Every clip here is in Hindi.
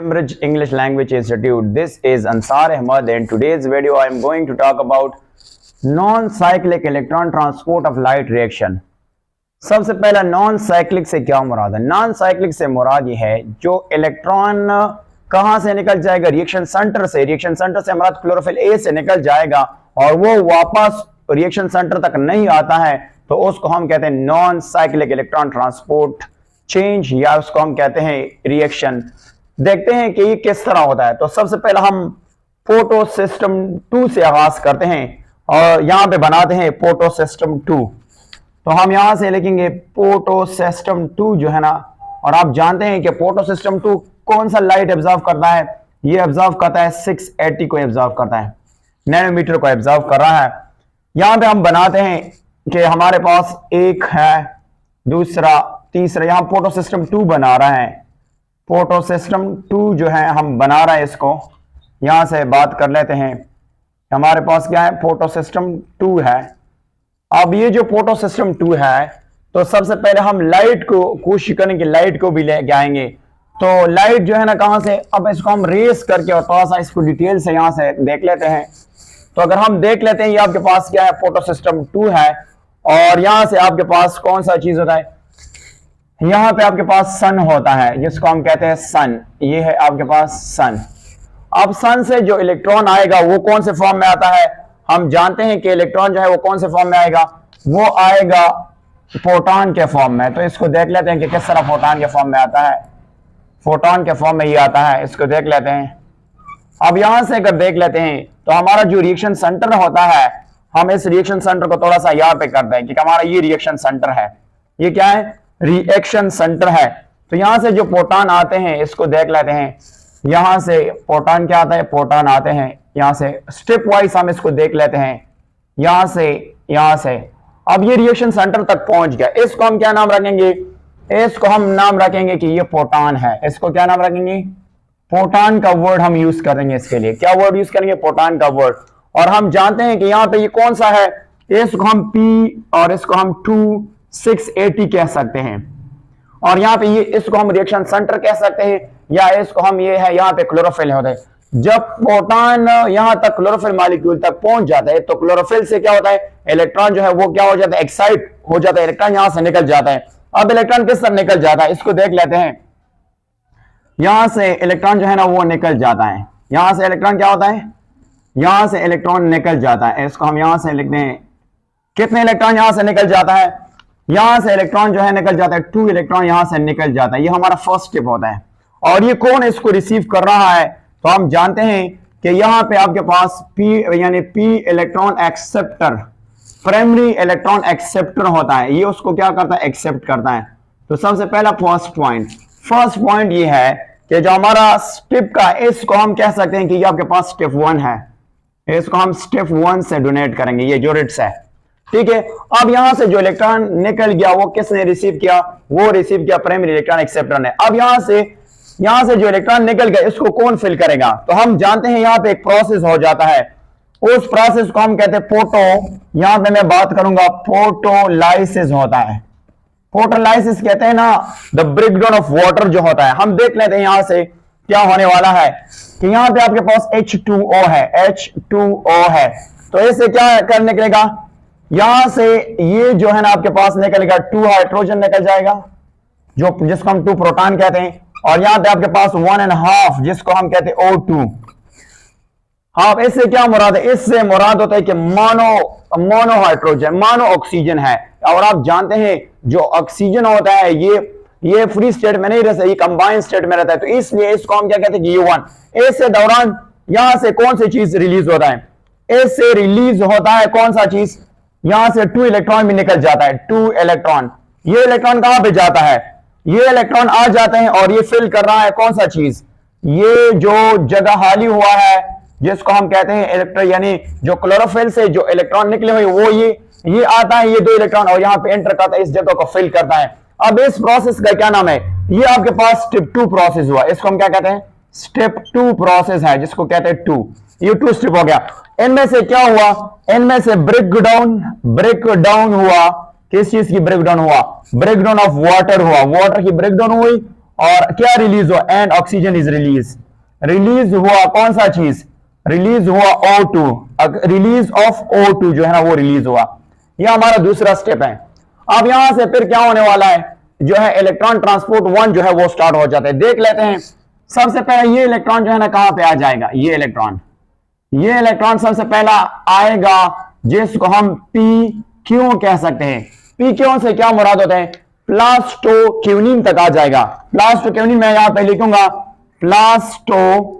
Cambridge English Language Institute. This is Ansar Ahmad. In today's video, I am going to talk about non-cyclic electron transport of light reaction. सबसे पहला नॉन साइक्लिक से क्या मुराद है? नॉन साइक्लिक से मुराद ये है जो इलेक्ट्रॉन कहां से निकल जाएगा, रिएक्शन सेंटर से। रिएक्शन सेंटर से मुराद क्लोरोफिल ए से निकल जाएगा और वो वापस रिएक्शन सेंटर तक नहीं आता है, तो उसको हम कहते हैं non cyclic electron transport change, या उसको हम कहते हैं रिएक्शन। देखते हैं कि ये किस तरह होता है। तो सबसे पहले हम फोटो सिस्टम 2 से आगाज करते हैं और यहां पे बनाते हैं फोटो सिस्टम 2। तो हम यहां से लिखेंगे फोटो सिस्टम 2 जो है ना, और आप जानते हैं कि फोटो सिस्टम 2 कौन सा लाइट एब्जॉर्व करता है? ये एब्जॉर्व करता है 680 को एब्जॉर्व करता है, नैनोमीटर को एब्जॉर्व कर रहा है। यहां पे हम बनाते हैं कि हमारे पास एक है, दूसरा, तीसरा, यहां फोटो सिस्टम 2 बना रहा है। फोटो सिस्टम 2 जो है हम बना रहे हैं, इसको यहां से बात कर लेते हैं। हमारे पास क्या है? फोटो सिस्टम 2 है। अब ये जो फोटो सिस्टम 2 है, तो सबसे पहले हम लाइट को कोशिश करें कि लाइट को भी लेके आएंगे। तो लाइट जो है ना कहां से, अब इसको हम रेस करके और थोड़ा सा इसको डिटेल से यहां से देख लेते हैं। तो अगर हम देख लेते हैं, ये आपके पास क्या है? फोटो सिस्टम 2 है, और यहां से आपके पास कौन सा चीज होता है? यहां पे आपके पास सन होता है, जिसको हम कहते हैं सन। ये है आपके पास सन। अब सन से जो इलेक्ट्रॉन आएगा वो कौन से फॉर्म में आता है? हम जानते हैं कि इलेक्ट्रॉन जो है वो कौन से फॉर्म में आएगा? वो आएगा फोटॉन के फॉर्म में। तो इसको देख लेते हैं कि किस तरह फोटॉन के फॉर्म में आता है। फोटॉन के फॉर्म में ये आता है, इसको देख लेते हैं। अब यहां से अगर देख लेते हैं तो हमारा जो रिएक्शन सेंटर होता है, हम इस रिएक्शन सेंटर को थोड़ा सा यहां पे करते हैं कि हमारा ये रिएक्शन सेंटर है। ये क्या है? रिएक्शन सेंटर है। तो यहां से जो प्रोटॉन आते हैं इसको देख लेते हैं। यहां से प्रोटॉन क्या आता है? प्रोटॉन आते हैं यहां से। स्टेप वाइज हम इसको देख लेते हैं, यहां से। अब ये रिएक्शन सेंटर तक पहुंच गया। इसको हम क्या नाम रखेंगे? इसको हम नाम रखेंगे कि ये प्रोटॉन है। इसको क्या नाम रखेंगे? प्रोटॉन का वर्ड हम यूज करेंगे इसके लिए। क्या वर्ड यूज करेंगे? प्रोटॉन का वर्ड। और हम जानते हैं कि यहां पे ये कौन सा है? इसको हम पी और इसको हम 680 कह सकते हैं। और यहां पे ये इसको हम रिएक्शन सेंटर कह सकते हैं, या इसको हम ये है यहां पे क्लोरोफिल होता है। जब प्रोटॉन यहां तक क्लोरोफिल मॉलिक्यूल तक पहुंच जाता है, तो क्लोरोफिल से क्या होता है? इलेक्ट्रॉन जो है वो क्या हो जाता है? एक्साइट हो जाता है, इलेक्ट्रॉन यहां से निकल जाता है। अब इलेक्ट्रॉन किस तरह निकल जाता है इसको देख लेते हैं। यहां से इलेक्ट्रॉन जो है ना वो निकल जाता है। यहां से इलेक्ट्रॉन क्या होता है? यहां से इलेक्ट्रॉन निकल जाता है। इसको हम यहां से लिखते हैं। कितने इलेक्ट्रॉन यहां से निकल जाता है? यहां से इलेक्ट्रॉन जो है निकल जाता है, 2 इलेक्ट्रॉन यहां से निकल जाता है। ये हमारा फर्स्ट स्टेप होता है। और ये कौन इसको रिसीव कर रहा है? तो हम जानते हैं कि यहां पे आपके पास पी यानी P electron acceptor, primary electron acceptor होता है। ये उसको क्या करता है? एक्सेप्ट करता है। तो सबसे पहला फर्स्ट पॉइंट ये है कि जो हमारा स्टेप का, इसको हम कह सकते हैं कि ये आपके पास स्टेप 1 है। इसको हम स्टेप 1 से डोनेट करेंगे, ये जो रिट्स है, ठीक है। अब यहां से जो इलेक्ट्रॉन निकल गया वो किसने रिसीव किया? वो रिसीव किया प्राइमरी इलेक्ट्रॉन एक्सेप्टर ने। अब यहां से जो इलेक्ट्रॉन निकल गया इसको कौन फिल करेगा? तो हम जानते हैं यहां पे एक प्रोसेस हो जाता है। उस प्रोसेस को हम कहते हैं यहां पे मैं बात करूंगा फोटोलाइसिस होता है। फोटोलाइसिस कहते हैं ना द ब्रेकडाउन ऑफ वाटर जो होता है। हम देख लेते हैं यहां से क्या होने वाला है कि यहां पे आपके पास H2O है। तो इससे क्या कर निकलेगा? यहां से ये जो है ना आपके पास निकलेगा 2 हाइड्रोजन निकल जाएगा, जिसको हम 2 प्रोटॉन कहते हैं। और यहां पे आपके पास 1.5 जिसको हम कहते हैं O2। हाँ, इससे क्या मुराद है? इससे मुराद होता है कि मोनो हाइड्रोजन, मोनो ऑक्सीजन है। और आप जानते हैं जो ऑक्सीजन होता है ये फ्री स्टेट में नहीं रहता, ये कंबाइंड स्टेट में रहता है। तो इसलिए इसको हम क्या कहते हैं कि U1। इससे दौरान यहां से कौन सी चीज रिलीज होता है? इससे रिलीज होता है कौन सा चीज? यहां से 2 इलेक्ट्रॉन भी निकल जाता है। 2 इलेक्ट्रॉन, ये इलेक्ट्रॉन कहां पे जाता है? ये इलेक्ट्रॉन आ जाते हैं और ये फिल कर रहा है कौन सा चीज? ये जो जगह खाली हुआ है जिसको हम कहते हैं इलेक्ट्रॉन, यानी जो क्लोरोफिल से जो इलेक्ट्रॉन निकले हुए वो ये आता है, ये 2 इलेक्ट्रॉन, और यहां पे एंटर करता है, इस जगह को फिल करता है। अब इस प्रोसेस का क्या नाम है? ये आपके पास स्टेप 2 प्रोसेस हुआ। इसको हम क्या कहते हैं? स्टेप 2 प्रोसेस है, जिसको कहते हैं 2। ये 2 स्टेप हो गया। इनमें से क्या हुआ? इनमें से ब्रेकडाउन हुआ। किस चीज की ब्रेकडाउन हुआ? ब्रेकडाउन ऑफ वाटर हुआ। वाटर की ब्रेकडाउन हुई और क्या रिलीज हुआ, एंड ऑक्सीजन इज रिलीज हुआ कौन सा चीज, रिलीज हुआ O2, रिलीज ऑफ O2 जो है ना वो रिलीज हुआ। यह हमारा दूसरा स्टेप है। अब यहां से फिर क्या होने वाला है, जो है इलेक्ट्रॉन ट्रांसपोर्ट 1 जो है वो स्टार्ट हो जाता है। देख लेते हैं। सबसे पहले ये इलेक्ट्रॉन जो है ना कहां पे आ जाएगा, ये इलेक्ट्रॉन सबसे पहला आएगा जिसको हम पी क्यों कह सकते हैं। पी क्यों से क्या मुराद होता है, प्लास्टोक्यूनिन तक आ जाएगा। प्लास्टोक्यूनिन मैं यहां पे लिखूंगा प्लास्टोक्यूनिन,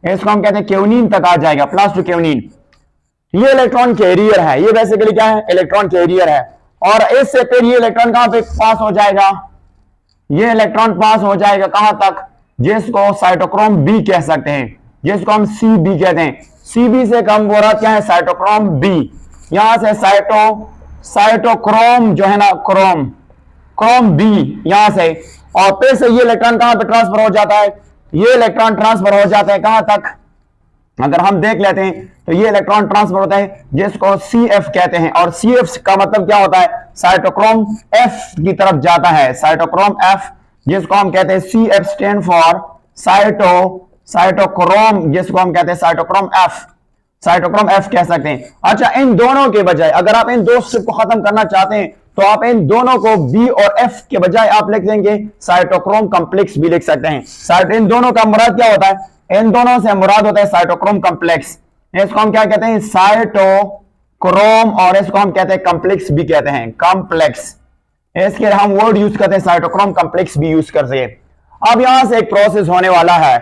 इसको हम कहते हैं क्यूनिन तक आ जाएगा, प्लास्टोक्यूनिन। ये इलेक्ट्रॉन कैरियर है, ये बेसिकली क्या है, इलेक्ट्रॉन कैरियर है। और इससे फिर ये इलेक्ट्रॉन कहां पे पास हो जाएगा, ये इलेक्ट्रॉन पास हो जाएगा कहां तक, जिसको साइटोक्रोम बी कह सकते हैं, जिसको हम CB कहते हैं। CB से कम मुराद क्या है, साइटोक्रोम बी। यहां से साइटोक्रोम जो है ना क्रोम बी यहां से, और फिर से ये इलेक्ट्रॉन कहां पे ट्रांसफर हो जाता है, ये इलेक्ट्रॉन ट्रांसफर हो जाता है कहां तक, अगर हम देख लेते हैं तो ये इलेक्ट्रॉन ट्रांसफर होता है जिसको CF कहते हैं। और CF का मतलब क्या होता है, साइटोक्रोम F की तरफ जाता है, साइटोक्रोम F जिसको हम कहते हैं CF स्टैंड फॉर साइटोक्रोम, जिसको हम कहते हैं साइटोक्रोम F कह सकते हैं। अच्छा, इन दोनों के बजाय अगर आप इन दो स्टेप को खत्म करना चाहते हैं तो आप इन दोनों को B और F के बजाय आप लिख देंगे साइटोक्रोम कॉम्प्लेक्स भी लिख सकते हैं। इन दोनों का मुराद क्या होता है, इन दोनों से मुराद होता है साइटोक्रोम कॉम्प्लेक्स। इसको हम क्या कहते हैं, साइटोक्रोम, और इसको हम कहते हैं कॉम्प्लेक्स भी कहते हैं, कॉम्प्लेक्स। इसके हम वर्ड यूज करते हैं साइटोक्रोम कॉम्प्लेक्स भी यूज करते हैं। अब यहां से एक प्रोसेस होने वाला है।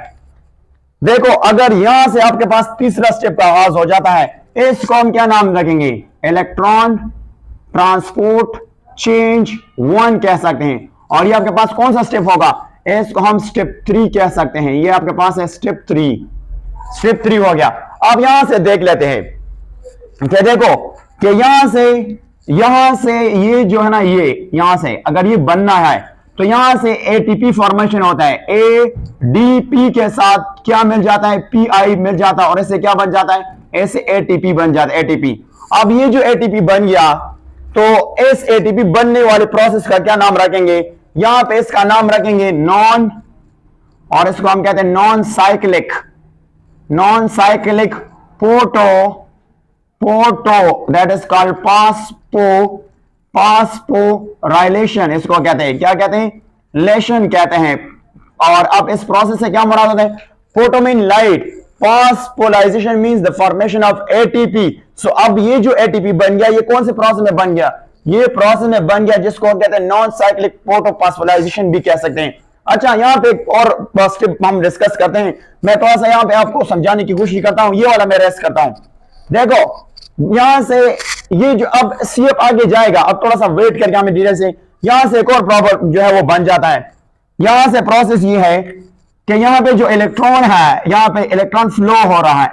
देखो, अगर यहां से आपके पास तीसरा स्टेप का आगाज हो जाता है, इसको हम क्या नाम रखेंगे, इलेक्ट्रॉन ट्रांसपोर्ट चेंज 1 कह सकते हैं। और ये आपके पास कौन सा स्टेप होगा, इसको हम स्टेप 3 कह सकते हैं। ये आपके पास है स्टेप 3 हो गया। अब यहां से देख लेते हैं कि देखो कि यहां से ये जो है ना, ये यहां से अगर ये बनना है तो यहां से ATP फॉर्मेशन होता है, ADP के साथ क्या मिल जाता है, PI मिल जाता है, और इससे क्या बन जाता है, ऐसे ATP बन जाता है, ATP। अब ये जो ATP बन गया तो इस ATP बनने वाले प्रोसेस का क्या नाम रखेंगे, यहां पे इसका नाम रखेंगे नॉन, और इसको हम कहते हैं non cyclic photo that is called phosphorylation, इसको कहते हैं, क्या कहते हैं, लेशन कहते हैं। और अब इस प्रोसेस से क्या मुराद होता है, photo mean light, phosphorylation means the formation of ATP। सो अब ये जो ATP बन गया, ये कौन से प्रोसेस में बन गया, ये प्रोसेस में बन गया जिसको हम कहते हैं नॉन साइक्लिक पोटोफॉस्फोराइलेशन भी कह सकते हैं। अच्छा, यहां पे एक और स्टेप हम डिस्कस करते हैं। मैं थोड़ा सा यहां पे आपको समझाने की कोशिश करता हूं, ये वाला मैं रेस्ट करता हूं। देखो, यहां से ये जो अब CF आगे जाएगा, अब थोड़ा सा वेट करके हमें डिटेल से, यहां से एक और प्रॉब्लम जो है वो बन जाता है। यहां से प्रोसेस ये है कि यहां पे जो इलेक्ट्रॉन है, यहां पे इलेक्ट्रॉन फ्लो हो रहा है,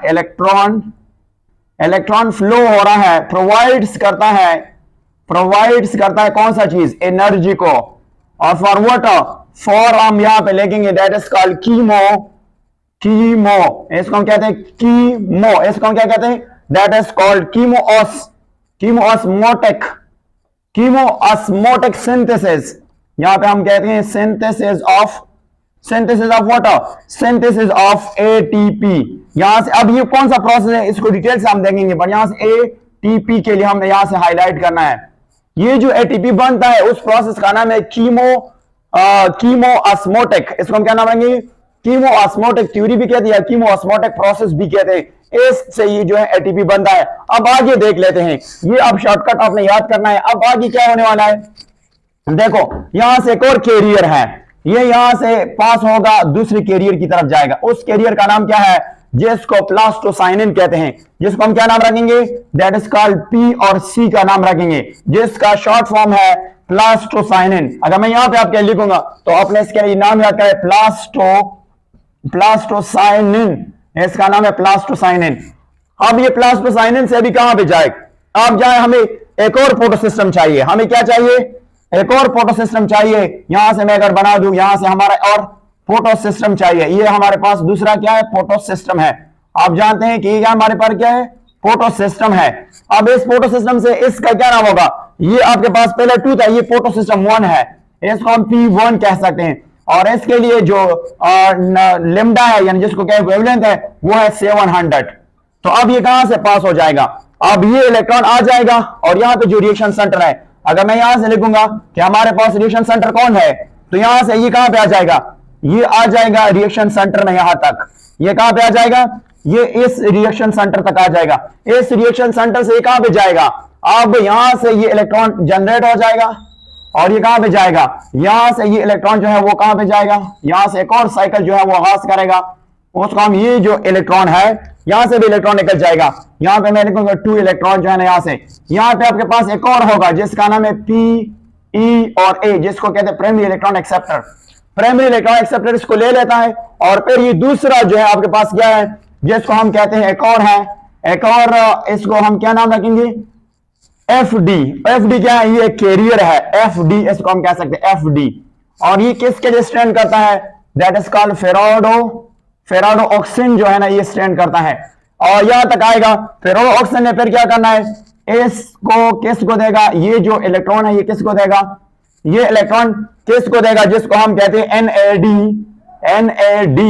इलेक्ट्रॉन फ्लो हो रहा है, प्रोवाइड्स करता है कौन सा चीज, एनर्जी को। और फॉर व्हाट, फॉर हम यहां पे लिखेंगे दैट इज कॉल्ड कीमो, इसको हम कहते हैं कीमो, इसको हम क्या कहते हैं, दैट इज कॉल्ड कीमोऑस्मोटिक सिंथेसिस। यहां पे हम कहते हैं synthesis of water, synthesis of ATP। यहां से अब ये कौन सा प्रोसेस है, इसको डिटेल से हम देखेंगे, बट यहां से ATP के लिए हमने यहां से हाईलाइट करना है। ये जो ATP बनता है उस प्रोसेस का नाम है कीमोऑस्मोटिक, इसको हम क्या नाम रखेंगे, कीमोऑस्मोटिक थ्योरी भी कहते हैं, कीमोऑस्मोटिक प्रोसेस भी कहते हैं। इससे ये जो है ATP बनता है। अब आगे देख लेते हैं, ये अब शॉर्टकट आपने याद करना है। अब आगे क्या होने वाला है, देखो यहां से एक और कैरियर है, ये यहां से पास होगा, दूसरे कैरियर की तरफ जाएगा। उस कैरियर का नाम क्या है, जिसको प्लास्टोसाइनिन कहते हैं, जिसको हम क्या नाम रखेंगे, दैट इज कॉल्ड P और C का नाम रखेंगे, जिसका शॉर्ट फॉर्म है प्लास्टोसाइनिन। अगर मैं यहां पे आपके लिखूंगा तो आपने इसके नाम याद करें, प्लास्टोसाइनिन, इसका नाम है प्लास्टोसाइनिन। अब ये प्लास्टोसाइनिन से अभी कहां पे जाए, अब जाए, हमें एक और फोटो सिस्टम चाहिए, हमें क्या चाहिए, एक और फोटो सिस्टम चाहिए। यहां से मैं अगर बना दूं, यहां से हमारा और फोटो सिस्टम चाहिए, ये हमारे पास दूसरा क्या है, फोटो सिस्टम है। आप जानते हैं कि ये हमारे पास क्या है, फोटो सिस्टम है। अब इस फोटो सिस्टम से इसका क्या नाम होगा, ये आपके पास पहले 2 था, ये फोटो सिस्टम 1 है, इसको हम P1 कह सकते हैं, और इसके लिए जो लिम्डा है यानी जिसको क्या वेवलेंथ है वो है 700। तो अब ये कहां से पास हो जाएगा, अब ये इलेक्ट्रॉन आ जाएगा और यहाँ पे जो रिएक्शन सेंटर है, अगर मैं यहां से लिखूंगा कि हमारे पास रिएक्शन सेंटर कौन है, तो यहां से ये कहां पे आ जाएगा, ये आ जाएगा रिएक्शन सेंटर में यहां तक, ये कहां पे आ जाएगा, ये इस रिएक्शन सेंटर तक आ जाएगा। इस रिएक्शन सेंटर से ये कहां पे जाएगा, अब यहां से ये इलेक्ट्रॉन जनरेट हो जाएगा और ये कहां पे जाएगा, यहां से ये इलेक्ट्रॉन जो है वो कहां पे जाएगा, यहां से एक और साइकिल जो है वो आगाज करेगा, उसको हम ये जो इलेक्ट्रॉन है यहां से भी इलेक्ट्रॉन निकल जाएगा, यहां पे मैं लिखूंगा 2 इलेक्ट्रॉन जो है ना यहां से, यहां पे आपके पास एक और होगा जिसका नाम है P, E और A, जिसको कहते हैं primary electron acceptor. Primary electron acceptor इसको ले लेता है और फिर ये दूसरा जो है आपके पास क्या है जिसको हम कहते हैं एक और है, एक और इसको हम क्या नाम रखेंगे, FD। FD क्या है, ये कैरियर है, FD इसको हम कह सकते हैं FD। और ये किसके लिए स्टैंड करता है, दैट इज कॉल्ड फेराडो ऑक्सीजन जो है ना ये स्टैंड करता है। और यहां तक आएगा फेराडो ऑक्सीजन ने फिर क्या करना है, इसको किसको देगा, ये जो इलेक्ट्रॉन है ये किसको देगा, ये इलेक्ट्रॉन किसको देगा, जिसको हम कहते हैं NAD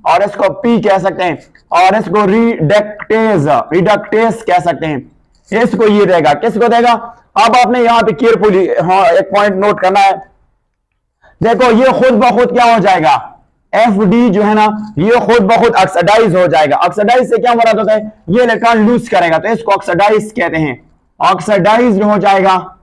और इसको P कह सकते हैं और इसको रिडक्टेज कह सकते हैं, इसको ये देगा, किसको देगा। अब आपने यहां पे केयरफुली एक पॉइंट नोट करना है, देखो ये खुद ब खुद क्या हो जाएगा, FD जो है ना ये खुद ब खुद ऑक्सीडाइज हो जाएगा। ऑक्सीडाइज से क्या मुराद होता है, ये इलेक्ट्रॉन लूज करेगा तो इसको ऑक्सीडाइज कहते हैं, ऑक्सीडाइज हो जाएगा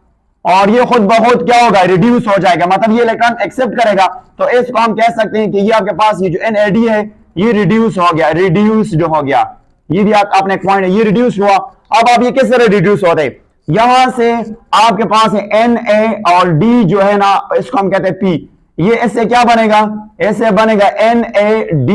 और ये खुद ब खुद क्या होगा, रिड्यूस हो जाएगा, मतलब ये इलेक्ट्रॉन एक्सेप्ट करेगा तो इसको हम कह सकते हैं कि ये आपके पास ये जो NAD है ये रिड्यूस हो गया, रिड्यूस्ड हो गया, ये भी आपने एक पॉइंट है, ये रिड्यूस हुआ। अब आप ये किस तरह रिड्यूस होते हैं, यहां से आपके पास है Na और D जो है ना इसको हम कहते हैं P, ये इससे क्या बनेगा, इससे बनेगा NAD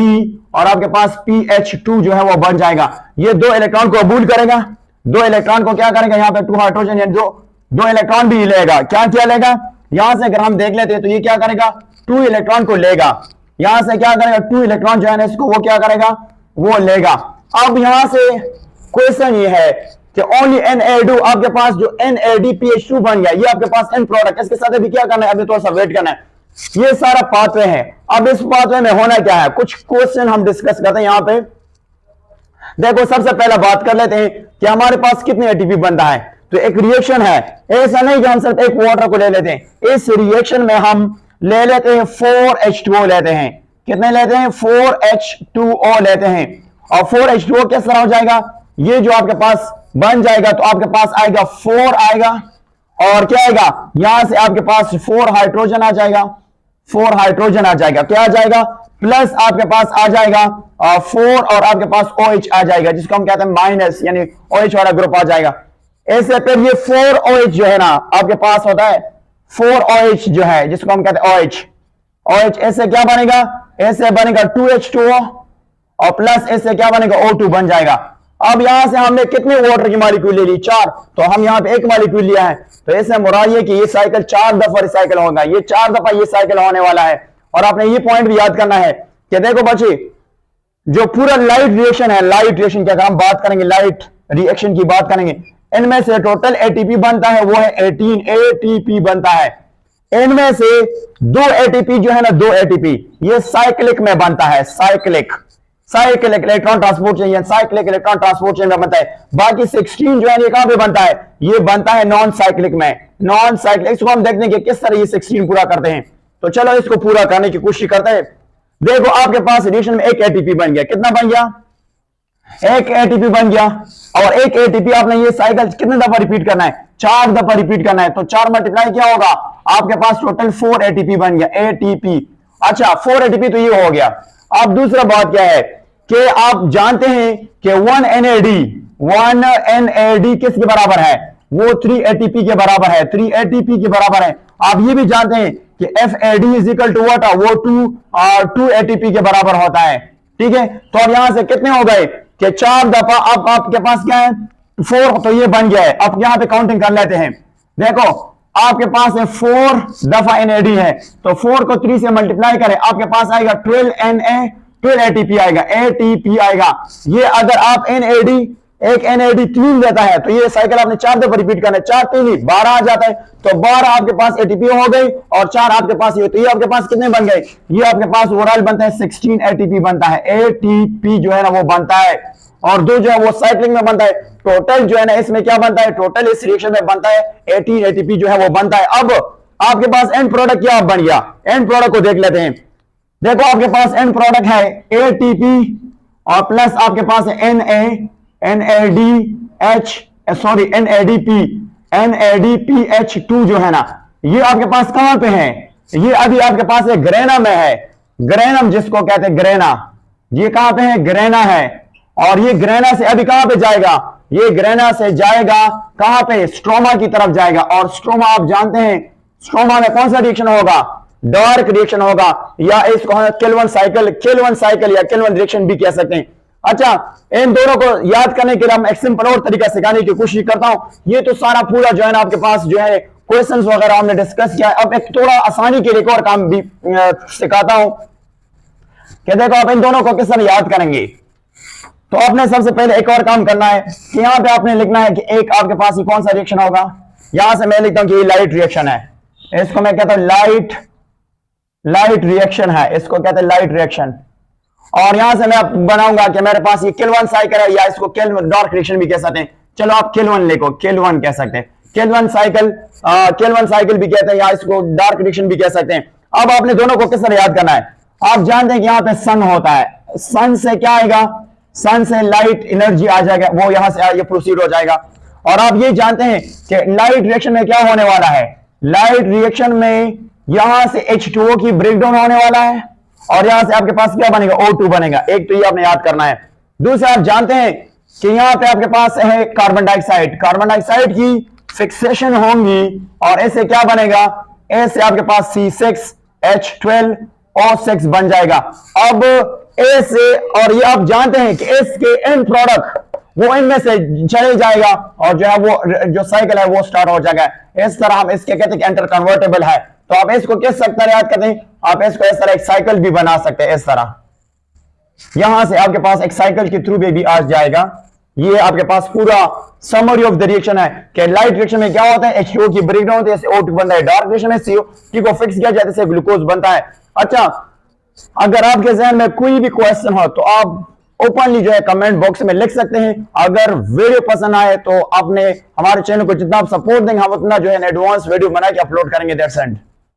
और आपके पास PH2 जो है वो बन जाएगा। ये 2 इलेक्ट्रॉन को अबूल करेगा, 2 इलेक्ट्रॉन को क्या करेगा, यहाँ पे 2 हाइड्रोजन यानी दो इलेक्ट्रॉन भी लेगा, क्या क्या लेगा, यहां से अगर हम देख लेते हैं तो ये क्या करेगा, 2 इलेक्ट्रॉन को लेगा, यहां से क्या करेगा 2 इलेक्ट्रॉन जो है ना इसको वो क्या करेगा, वो लेगा। अब यहां से क्वेश्चन ये है कि ओनली NAD, आपके पास जो NADPH2 बन गया, ये आपके पास एंड प्रोडक्ट, इसके साथ अभी क्या करना है, अभी थोड़ा सा वेट करना है, ये सारा पाथवे है। अब इस पाथवे में होना क्या है, कुछ क्वेश्चन हम डिस्कस करते हैं यहां पे। देखो सबसे पहला बात कर लेते हैं कि हमारे पास कितने ATP बनता है, तो एक रिएक्शन है, ऐसा नहीं कि हम सिर्फ एक वाटर को ले लेते हैं, इस रिएक्शन में हम ले लेते हैं 4H2O लेते हैं, कितने लेते हैं, 4H2O लेते हैं, और 4H2O किस तरह हो जाएगा, ये जो आपके पास बन जाएगा तो आपके पास आएगा 4 आएगा और क्या आएगा, यहां से आपके पास 4 हाइड्रोजन आ जाएगा, 4 हाइड्रोजन आ जाएगा, क्या आ जाएगा, प्लस आपके पास आ जाएगा 4 और आपके पास OH आ जाएगा जिसको हम कहते हैं माइनस, यानी OH वाला ग्रुप आ जाएगा। ऐसे फिर ये 4OH जो है ना आपके पास होता है 4OH जो है जिसको हम कहते हैं OH, ऐसे क्या बनेगा, ऐसे बनेगा 2H2O और प्लस ऐसे क्या बनेगा O2 बन जाएगा। अब यहां से हमने कितने वाटर की मॉलिक्यूल ले ली, 4, तो हम यहां पे एक मॉलिक्यूल लिया है, तो ऐसे मुराद ये कि ये साइकिल 4 दफा रिसाइकिल होगा, ये 4 दफा ये साइकिल होने वाला है। और आपने ये पॉइंट भी याद करना है कि देखो बच्चे जो पूरा लाइट रिएक्शन है, लाइट रिएक्शन की अगर हम बात करेंगे, लाइट रिएक्शन की बात करेंगे, इनमें से टोटल ATP बनता है वो है 18 ATP बनता है, इनमें से 2 ATP जो है ना 2 ATP ये साइक्लिक में बनता है, cyclic electron transport chain, cyclic electron transport chain में बनता है। बाकी 16 जो है ये कहां पे बनता है, ये बनता है नॉन साइक्लिक में, नॉन साइक्लिक। इसको हम देखते हैं कि किस तरह ये 16 पूरा करते हैं, तो चलो इसको पूरा करने की कोशिश करते हैं। देखो आपके पास रिएक्शन में एक ATP बन गया, कितना बन गया, एक ATP बन गया, और एक ATP आपने ये साइकिल कितने दफा रिपीट करना है, 4 दफा रिपीट करना है, तो 4 मल्टीप्लाई क्या होगा, आपके पास टोटल 4 ATP बन गया, ATP। अच्छा 4 ATP तो ये हो गया। अब दूसरा बात क्या है कि आप जानते हैं कि 1 NAD किसके बराबर है, वो 3 ATP के बराबर है, 3 ATP के बराबर है। आप ये भी जानते हैं कि FAD is equal to what, वो 2 ATP के बराबर होता है, ठीक है। तो अब यहां से कितने हो गए कि 4 दफा, अब आपके पास क्या है 4, तो ये बन गया है। अब यहां पे काउंटिंग कर लेते हैं, देखो आपके पास है 4 दफा NAD है, तो 4 को 3 से मल्टीप्लाई करें, आपके पास आएगा 12 ATP आएगा, ATP आएगा। ये अगर आप NAD एक NAD3 देता है, तो ये साइकिल आपने 4 दफा रिपीट करना है, 4 3 12 आ जाता है, तो 12 आपके पास ATP हो गई और 4 आपके पास ये, तो ये आपके पास कितने बन गए, ये आपके पास ओवरऑल बनता है 16 ATP बनता है, ATP जो है ना वो बनता है, और 2 जो है वो साइक्लिंग में बनता है, टोटल जो है ना इसमें क्या बनता है, टोटल इस रिएक्शन में बनता है 18 ATP जो है वो बनता है। अब आपके पास एंड प्रोडक्ट क्या बन गया, एंड प्रोडक्ट को देख लेते हैं। देखो आपके पास एंड प्रोडक्ट है ATP और प्लस आपके पास है NADPH2 जो है ना, ये आपके पास कहां पे है, ये अभी आपके पास है ग्रेना में है, ग्रेनम जिसको कहते हैं ग्रेना, ये कहां पे है, ग्रेना है, और ये ग्रेना से अभी कहां पे जाएगा, ये ग्रेना से जाएगा कहां पे, स्ट्रोमा की तरफ जाएगा, और स्ट्रोमा आप जानते हैं स्ट्रोमा में कौन सा रिएक्शन होगा, डार्क रिएक्शन होगा, या इसको केल्विन साइकिल या केल्विन रिएक्शन भी कह सकते हैं। अच्छा, इन दोनों को याद करने के लिए हम एक सिंपल और तरीका सिखाने की कोशिश करता हूं। ये तो सारा पूरा जो है ना आपके पास जो है क्वेश्चंस वगैरह हमने डिस्कस किया है। अब एक थोड़ा आसानी के लिए एक और काम भी सिखाता हूं कि देखो आप इन दोनों को किस तरह याद करेंगे। तो आपने सबसे पहले एक और काम करना है कि यहां पे आपने लिखना है कि एक आपके पास ही कौन सा रिएक्शन होगा, यहां से मैं लिखता हूं कि ये लाइट रिएक्शन है, इसको मैं कहता हूं लाइट रिएक्शन है, इसको कहते हैं लाइट रिएक्शन। और यहां से मैं बनाऊंगा कि मेरे पास ये केल्विन साइकिल है, या इसको केल्विन डार्क रिएक्शन भी कह सकते हैं, चलो आप केल्विन लिखो, केल्विन कह सकते हैं, केल्विन साइकिल भी कहते हैं, या इसको डार्क रिएक्शन भी कह सकते हैं। अब आपने दोनों को किस तरह याद करना है, आप जानते हैं कि यहां पे सन होता है, सन से क्या आएगा, सन से लाइट एनर्जी आ जाएगा, वो यहां से ये प्रोसीड हो जाएगा। और आप ये जानते हैं कि लाइट रिएक्शन में क्या होने वाला है, लाइट रिएक्शन में यहां से H2O की ब्रेकडाउन होने वाला है, और यहां से आपके पास क्या बनेगा, O2 बनेगा। एक तो ये आपने याद करना है। दूसरा आप जानते हैं कि यहां पे आपके पास है कार्बन डाइऑक्साइड की फिक्सेशन होंगी, और ऐसे क्या बनेगा, ऐसे आपके पास C6H12O6 बन जाएगा। अब ए से, और ये आप जानते हैं कि इसके एंड प्रोडक्ट वो इनमें से चले जाएगा, और जो है वो जो साइकिल है वो स्टार्ट हो जाएगा। इस तरह हम इसके कहते हैं कि इंटर कन्वर्टेबल है। तो आप इसको किस सकते याद करते हैं, आप इसको इस तरह एक साइकिल भी बना सकते हैं, इस तरह यहां से आपके पास एक साइकिल के थ्रू भी आ जाएगा। ये आपके पास पूरा समरी ऑफ द रिएक्शन है कि लाइट रिएक्शन में क्या होता है, H2O की ब्रेकडाउन होती है, O2 बनता है, डार्क रिएक्शन में CO को फिक्स किया जाता है, ग्लूकोज बनता है। अच्छा, अगर आपके जहन में कोई भी क्वेश्चन हो तो आप ओपनली जो है कमेंट बॉक्स में लिख सकते हैं। अगर वीडियो पसंद आए तो आपने हमारे चैनल को जितना आप सपोर्ट देंगे हम उतना जो है एडवांस वीडियो बना के अपलोड करेंगे। That's and.